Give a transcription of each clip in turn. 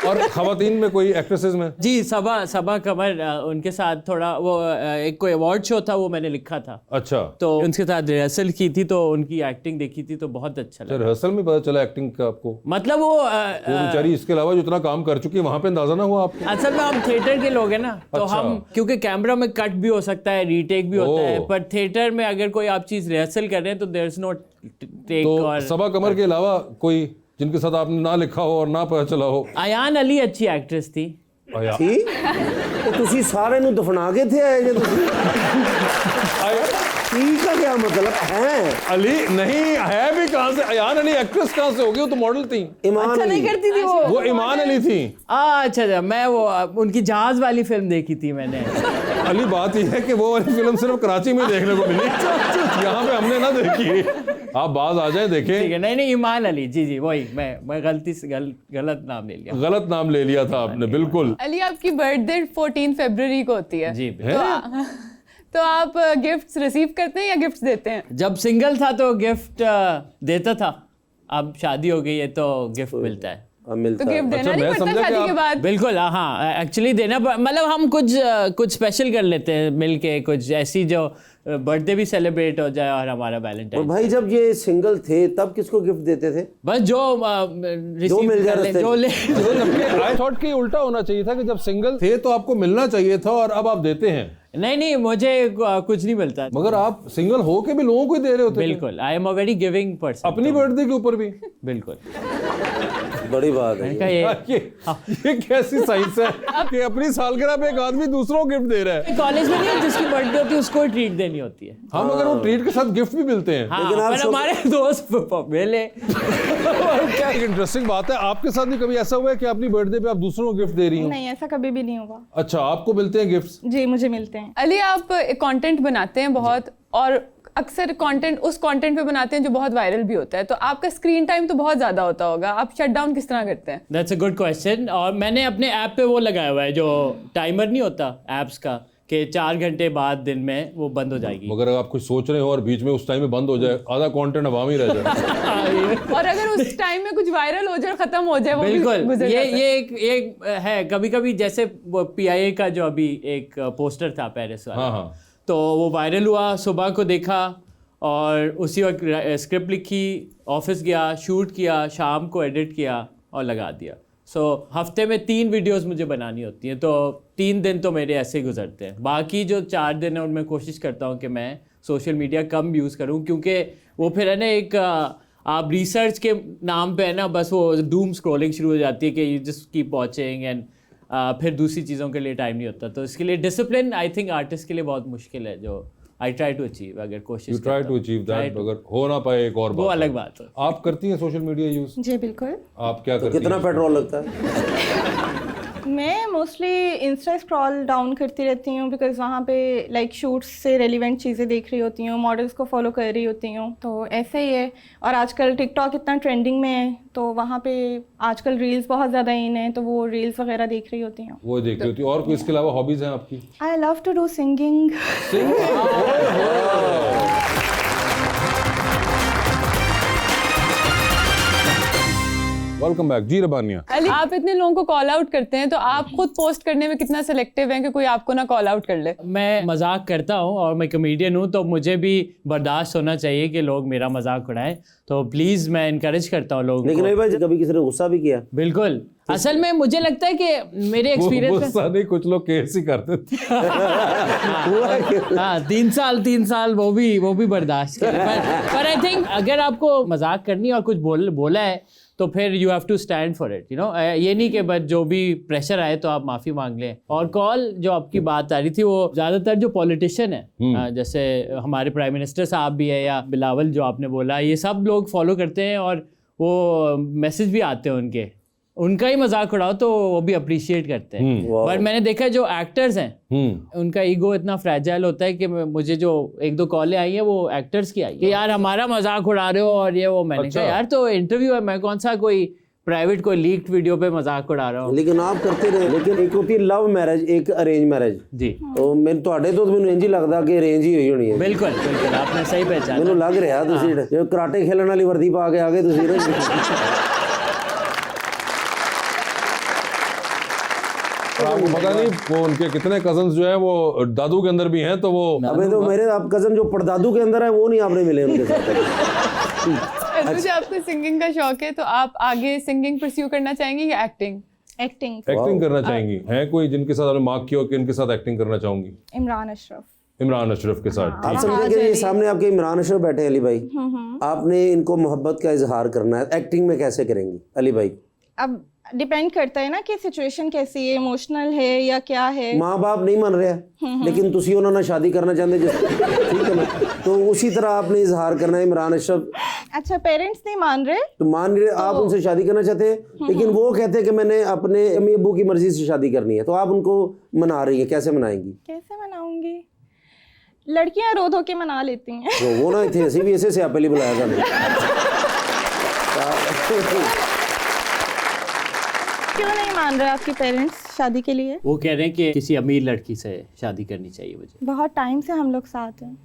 और खवातीन में कोई एक्ट्रेसेस में? जी, सबा कमर, उनके साथ थोड़ा वो एक कोई अवार्ड शो था, वो मैंने लिखा था। अच्छा, तो उनके साथ रिहर्सल की थी, तो उनकी एक्टिंग देखी थी, तो बहुत अच्छा लगा। रिहर्सल में पता चला एक्टिंग का आपको? मतलब वो बेचारी इसके अलावा जो इतना काम कर चुकी है, वहां पे अंदाजा ना हुआ आपको? असल में हम थिएटर के लोग हैं ना, तो अच्छा। हम क्योंकि कैमरा में कट भी हो सकता है, रीटेक भी होता है, पर थिएटर में अगर कोई आप चीज रिहर्सल कर रहे हैं तो देयर इज नो टेक। तो और सबा कमर के अलावा कोई जिनके साथ आपने ना लिखा हो और ना पता चला हो? अयान अली अच्छी एक्ट्रेस थी। थी तो ਤੁਸੀਂ सारे ਨੂੰ दफना के थे आए जे ਤੁਸੀਂ ठीक का क्या मतलब है? अली नहीं है भी कहां से? अयान अली एक्ट्रेस कहां से होगी? वो तो मॉडल थी। ईमान अच्छा नहीं करती थी वो ईमान अली थी। अच्छा, मैं वो उनकी जहाज वाली फिल्म देखी थी मैंने। अली बात यह है कि वो वाली फिल्म सिर्फ कराची में देखने को मिली, यहाँ पे हमने ना देखी। आप बाज आ जाए देखें। ठीक है, नहीं ईमान अली, जी वही, मैं गलती से गलत नाम ले लिया। गलत नाम ले लिया था आपने, बिल्कुल। अली, आपकी बर्थडे 14 फरवरी को होती है। जी, तो आप गिफ्ट्स रिसीव करते हैं या गिफ्ट्स देते हैं? जब सिंगल था तो गिफ्ट देता था, अब शादी हो गई है तो गिफ्ट मिलता है। तो गिफ्ट देना अच्छा, नहीं मैं पड़ता समझा कि शादी के बाद? बिल्कुल, हाँ, एक्चुअली देना मतलब हम कुछ स्पेशल कर लेते हैं मिलके, कुछ ऐसी जो बर्थडे भी सेलिब्रेट हो जाए और हमारा और वैलेंटाइन। भाई जब ये सिंगल थे तब किसको गिफ्ट देते थे? बस जो रिसीव मिल जाए रास्ते जो ले आई थॉट कि उल्टा होना चाहिए था कि जब सिंगल थे तो आपको मिलना चाहिए था और अब आप देते हैं। नहीं, मुझे कुछ नहीं मिलता। मगर आप सिंगल हो के भी लोगों को ही दे रहे होते थे। बिल्कुल, I am a very giving person. अपनी बर्थडे के ऊपर भी? बिल्कुल। बड़ी बात है। मैंने कहा ये कैसी साइंस है कि अपनी सालगिरह पे एक आदमी दूसरों को गिफ्ट दे रहा है? कॉलेज में नहीं, जिसकी बर्थडे होती है उसको ट्रीट देनी होती है। हाँ, मगर वो ट्रीट के साथ गिफ्ट भी मिलते हैं। हाँ, लेकिन आप पर हमारे दोस्त मिले। क्या इंटरेस्टिंग बात है, आपके साथ भी कभी ऐसा हुआ है कि अपनी बर्थडे पे आप दूसरों को गिफ्ट दे रही हो? नहीं, ऐसा कभी भी नहीं हुआ। अच्छा, आपको मिलते हैं गिफ्ट्स? जी, मुझे मिलते हैं। अली, आप कंटेंट बनाते हैं बहुत, और अक्सर कंटेंट उस कंटेंट पे बनाते हैं जो बहुत वायरल भी होता है, तो आपका स्क्रीन टाइम तो बहुत ज्यादा होता होगा, आप शट डाउन किस तरह करते हैं? That's a good question. और मैंने अपने ऐप पे वो लगाया हुआ है, जो टाइमर नहीं होता ऐप्स का, कि 4 घंटे बाद दिन में वो बंद हो जाएगी। मगर अगर आप कुछ सोच रहे हो और बीच में उस टाइम में बंद हो जाए, आधा कंटेंट अवाम ही रह जाए। और अगर उस टाइम में कुछ वायरल हो जाए और खत्म हो जाए, वो भी बिल्कुल, गुजर जाता है। ये एक है। कभी जैसे वो PIA का जो अभी एक पोस्टर था पेरिस वाला, हाँ। तो वो वायरल हुआ, सुबह को देखा और उसी वक्त स्क्रिप्ट लिखी, ऑफिस गया, शूट किया, शाम को एडिट किया और लगा दिया। हफ्ते में 3 वीडियोस मुझे बनानी होती हैं, तो 3 दिन तो मेरे ऐसे ही गुजरते हैं। बाकी जो 4 दिन है उनमें कोशिश करता हूँ कि मैं सोशल मीडिया कम यूज़ करूँ, क्योंकि वो फिर है ना एक आप रिसर्च के नाम पे है ना, बस वो डूम स्क्रॉलिंग शुरू हो जाती है कि you just keep watching and फिर दूसरी चीज़ों के लिए टाइम नहीं होता। तो इसके लिए डिसिप्लिन आई थिंक आर्टिस्ट के लिए बहुत मुश्किल है, जो आई ट्राई टू अचीव। अगर कोशिश you try to achieve that, अगर हो ना पाए एक और वो बात अलग बात है। आप करती हैं सोशल मीडिया यूज? जी बिल्कुल। आप क्या तो करती कितना हैं? पेट्रोल लगता है? मैं मोस्टली इंस्टा स्क्रॉल डाउन करती रहती हूँ, बिकॉज वहाँ पे लाइक शूट्स से रेलिवेंट चीज़ें देख रही होती हूँ, मॉडल्स को फॉलो कर रही होती हूँ, तो ऐसे ही है। और आजकल टिकटॉक इतना ट्रेंडिंग में है, तो वहाँ पे आजकल रील्स बहुत ज़्यादा इन है, तो वो रील्स वगैरह देख रही होती हूँ। वो देख रही होती है। और कोई इसके अलावा हॉबीज हैं आपकी? I love to do singing. Welcome back जी रबानिया। अली, आप इतने लोगों को कॉल आउट करते हैं, तो आप खुद पोस्ट करने में कितना सिलेक्टिव हैं कि कोई आपको ना कॉल आउट कर ले? मैं मजाक करता हूँ और मैं कमेडियन हूँ, तो मुझे भी बर्दाश्त होना चाहिए कि लोग मेरा मजाक उड़ाएं, तो प्लीज़ मैं इनकरेज करता हूँ लोगों लेकिन को। नहीं भाई, कभी किसी ने गुस्सा भी किया? बिल्कुल, असल में मुझे लगता है कि मेरे एक्सपीरियंस में गुस्सा नहीं, कुछ लोग केस ही करते थे। हाँ, 3 साल वो भी बर्दाश्त करें। पर आई थिंक अगर आपको मजाक करनी है और कुछ बोला है तो फिर you have to stand for it, you know. ये नहीं कि बस जो भी प्रेशर आए तो आप माफ़ी मांग लें। और कॉल जो आपकी बात आ रही थी, वो ज़्यादातर जो पॉलिटिशियन है, जैसे हमारे प्राइम मिनिस्टर साहब भी है, या बिलावल जो आपने बोला, ये सब लोग फॉलो करते हैं और वो मैसेज भी आते हैं उनका ही मजाक उड़ाओ तो वो भी अप्रिशिएट करते हैं। बट मैंने देखा है जो एक्टर्स हैं उनका ईगो इतना फ्रैजाइल होता है कि मुझे जो 1-2 कॉलें आई हैं वो एक्टर्स की आई कि यार हमारा मजाक उड़ा रहे हो और ये वो। मैंने कहा यार तो इंटरव्यू है, मैं कौन सा कोई प्राइवेट कोई लीक्ड वीडियो पे मजाक उड़ा रहा हूँ। लेकिन आप करते रहे। लेकिन एक होती है लव मैरिज, एक अरेंज मैरिज जी। तो मैं ਤੁਹਾਡੇ ਤੋਂ ਮੈਨੂੰ ਇੰਜ ਹੀ ਲੱਗਦਾ ਕਿ ਅਰੇਂਜ ਹੀ ਹੋਈ ਹੋਣੀ ਹੈ। बिल्कुल बिल्कुल, आपने सही पहचाना। ਮੈਨੂੰ ਲੱਗ ਰਿਹਾ ਤੁਸੀਂ ਜੋ ਕਰਾਟੇ ਖੇਲਣ ਵਾਲੀ ਵਰਦੀ ਪਾ ਕੇ ਆ ਗਏ ਤੁਸੀਂ ਨਾ। आपको आपको पता नहीं वो उनके कितने कजन्स जो है वो दादू के अंदर भी हैं, तो वो अबे तो मेरे आप कजन जो परदादू के अंदर है वो नहीं आपने मिले उनके साथ। मुझे आपको सिंगिंग का शौक है, तो आप आगे सिंगिंग परस्यू करना चाहेंगे या एक्टिंग? एक्टिंग। एक्टिंग करना चाहेंगी? हैं कोई जिनके साथ आपने मार्क किया हो कि इनके साथ एक्टिंग करना चाहूंगी? इमरान अशरफ। इमरान अशरफ के साथ। आप ठीक। समझे कि ये सामने आपके इमरान अशरफ बैठे हैं अली भाई, आपने इनको मोहब्बत का इजहार करना है, एक्टिंग में कैसे करेंगी अली भाई? अब डिपेंड करता है ना कि सिचुएशन कैसी है, इमोशनल है या क्या है। माँ बाप नहीं मान रहे लेकिन तुसी उन्होंने शादी करना चाहते जिस, ठीक है ना, तो उसी तरह आपने इजहार करना है। इमरान अशरफ अच्छा, पेरेंट्स नहीं मान रहे तो मान रहे, आप उनसे शादी करना चाहते हैं लेकिन वो कहते हैं कि मैंने अपने अम्मी अब्बू की मर्जी से शादी करनी है, तो आप उनको मना रही है, कैसे मनाएंगी? कैसे मनाऊंगी? लड़कियां रो धो के मना लेती हैं। तो वो ना थे ऐसे भी ऐसे से आप पहले बुलाया था क्यों नहीं मान रहे आपके पेरेंट्स शादी के लिए? वो कह रहे हैं कि किसी अमीर लड़की से शादी करनी चाहिए मुझे। बहुत टाइम से हम लोग साथ हैं,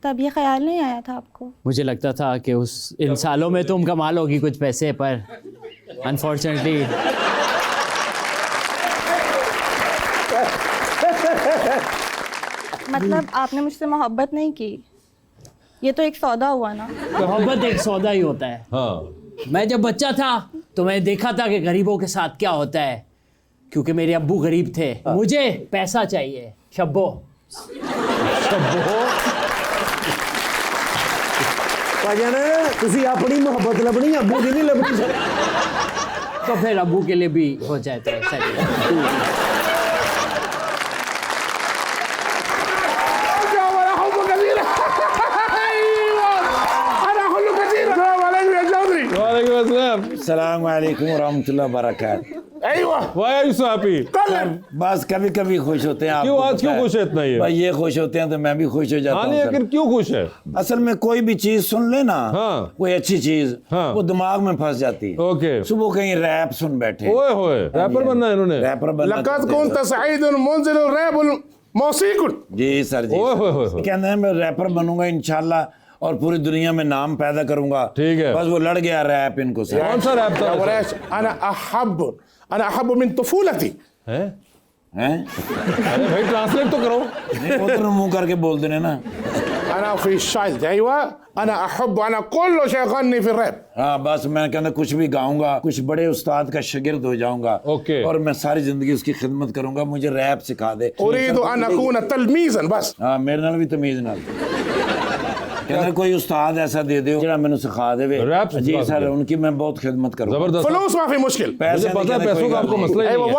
तब ये ख्याल नहीं आया था आपको? मुझे लगता था कि इन सालों में तुम कमाल होगी कुछ पैसे, पर अनफॉर्चुनेटली मतलब आपने मुझसे मोहब्बत नहीं की, ये तो एक सौदा हुआ ना। मोहब्बत एक सौदा ही होता है। हाँ, मैं जब बच्चा था तो मैं देखा था कि गरीबों के साथ क्या होता है, क्योंकि मेरे अब्बू गरीब थे। मुझे पैसा चाहिए, शब्बो। तुसी अपनी मोहब्बत लभनी, अब्बू की नहीं लभनी। तो फिर अब्बू के लिए भी हो जाए तो ऐसा ही। वालेकुम अस्सलाम। अस्सलाम वालेकुम वरहमतुल्लाह वबरकातुह। Why are you so happy? बस कभी कभी खुश होते हैं। क्यों आपको आज पता क्यों है। खुश है इतना ये? भाई ये खुश होते हैं तो मैं भी खुश हो जाता हाँ हूँ नहीं, सर। आखिर क्यों खुश है? असल में कोई भी चीज सुन ले ना, हाँ। कोई अच्छी चीज, हाँ। वो दिमाग में फंस जाती है। ओके। सुबह कहीं रैप सुन बैठे, ओए होए, रैपर बनना है इन्होंने? रैपर बनना लक़द चाहते कुन्त हैं। सईदुन मुंज़िल रैबुल मौसीकुन। जी सर जी। ओए होए होए। कहते हैं मैं रैपर बनूंगा इंशाल्लाह और पूरी दुनिया में नाम पैदा करूंगा। ठीक है। बस वो लड़ गया रैप इनको सर। कौन सा रैप या था? वरेश अना अहब्बु मिन तुफूलती। हैं? हैं? अरे भाई ट्रांसलेट तो करो। नहीं, वो तो मुंह करके बोल देने ना। अना फी शायद अयवा अना अहब्बु अना कुल्लु शै गन्नी फी रैप। हाँ बस मैं कहना कुछ भी गाऊंगा, कुछ बड़े उस्ताद का शागिर्द हो जाऊंगा। ओके। और मैं सारी जिंदगी उसकी खिदमत करूंगा, मुझे रैप सिखा दे। उरीदु अन अकून तलमीज़न बस। हाँ मेरे नाल भी तमीज नाल कहना कोई उस्ताद ऐसा दे दो जिहड़ा मैनू सिखा देवे। रैप जी सिखा सर, सके। उनकी मैं बहुत खिदमत करूंगा। जबरदस्त। फलूस माफी मुश्किल। मुझे पता है पैसों का आपको मसला ही नहीं है।